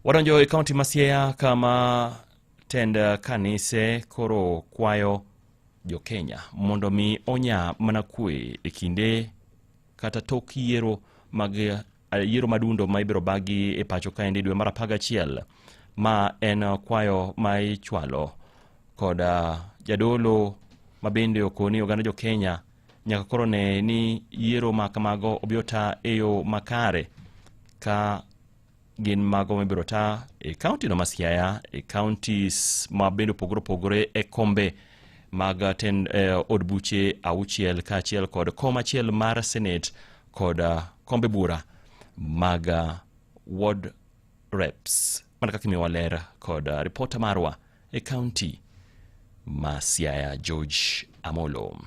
Waranjo e kaunti ma Siaya kama tend kanise koro kwayo jo Kenya mondo mi onya mana kwe e kinde kata tok yiero mag yiero madundo ma ibiro bagi e pacho ka dwe mar 11 ma en kwayo ma ichwalo koda jadolo mabende okoni oganda jo Kenya nyaka koro ne ni yiero ma kamago obiota eyo makare ka gin mago mibiro ta e kaunti no ma Siaya e counties ma bende pogore e kombe mag ten od buche auchiel ka achiel kod kom achiel mar Senate kod kombe bura mag ward reps. Mana kaka imiwa ler kod reporter marwa e county ma Siaya George Amolo.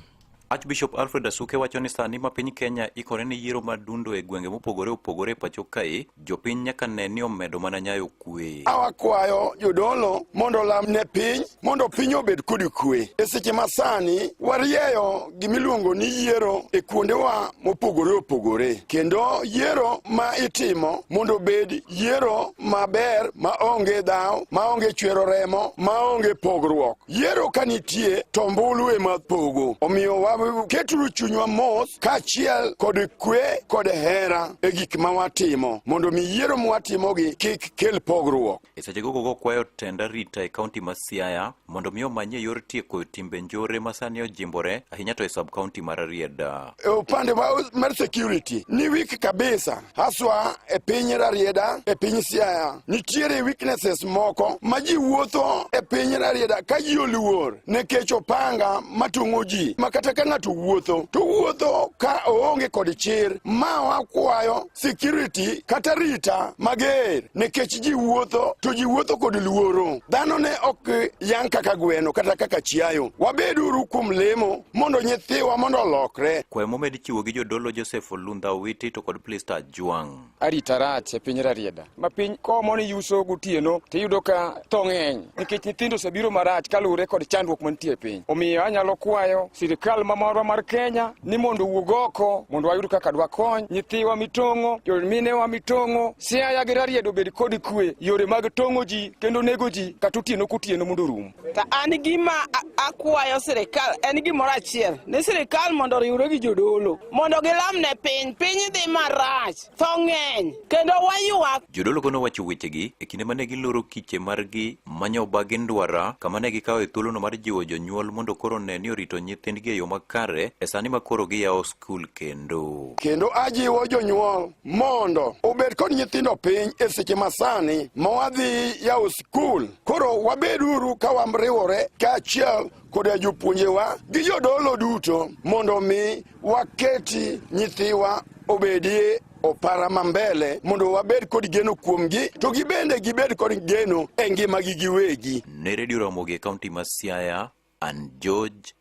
Archbishop Alfred Asuke wacho ni sani ma piny Kenya ikore ni yiero madundo e gwenge mopogore pacho kae, jopiny nyaka ne ni omedo mana nyayo kwe. Awakwayo jodolo mondo lamne piny mondo piny obed kod kwe. E seche masani warieyo gimiluongo ni yiero e kuondewa mopogore. Kendo yiero ma itimo mondo bed yiero maber, maonge dhaw, maonge chwero remo, maonge pogruok. Yiero kanitie to mbulu ema pogo. Omiyo keturu chunywa mos kachiel kod kwe kod hera e gik ma watimo mondo mi yiero mwatimo gi kik kel pogruok. E seche go kwayo tenda rita e kaunti ma Siaya mondo mi omanye yor tieko timbe njore masani ojimbore ahinya to e sub county mar Rarieda. E upande mar security ni weak kabisa, haswa e piny Rarieda, e piny Siaya nitiere weaknesses moko ma ji wuotho e piny Rarieda ka ji oluor nekech opanga matungo ji makata ka ng'ato wuotho ka oonge kod chir. Ma wakwayo security kata rita mager nekech ji wuotho to ji wuotho kod luoro. Dhano ne ok yang kaka gweno kata kaka chiayo. Wabeduru kuom lemo mondo nyithiwa mondo olokre. Kwayo momed chiwo gi jodolo Joseph Olunda Owiti to kod Plista Juang. Arita rach e piny Rarieda. Ma piny komo ni yuso gotieno tiyudo ka tho ng'eny nikech nyithindo osebiro marach kaluwore kod chandruok mantie e piny. Omiyo anyalo kwayo sirikal marwa mar Kenya ni mondo wuog oko mondo wayud kaka dwakony nyithiwa mitong'o, minewa mitong'o. Siaya gi Rarieda obed kod kwe, yore mag tong'o ji kendo nego ji kata otieno kotieno mondo rum. Ta an gima akwayo sirikal en gimoro achiel ni sirikal mondo oriwre gi jodolo mondo gilamne piny dhi marach, tho ng'eny kendo wayuak. Jodolo gono wacho wechegi e kinde mane giloro kiche margi manyo bagi ndwara kama ne gikawo e thuolono mar jiwo jonyuol mondo koro ne ni orito nyithindgi e yo makare e sani ma koro giyawo skul kendo ajiwo jonyuol mondo obed kod nyithindo piny e seche masani ma wadhi yawo skul. Koro wabeduru ka wamriwore kaachiel kod jopuonjewa gi jodolo duto mondo mi waketi nyithiwa obedie opara mambele mondo wabed kod geno kuomgi to gibende gibed kod geno e ngimagi giwegi. Ne Radio Ramogi e kaunti ma Siaya, and George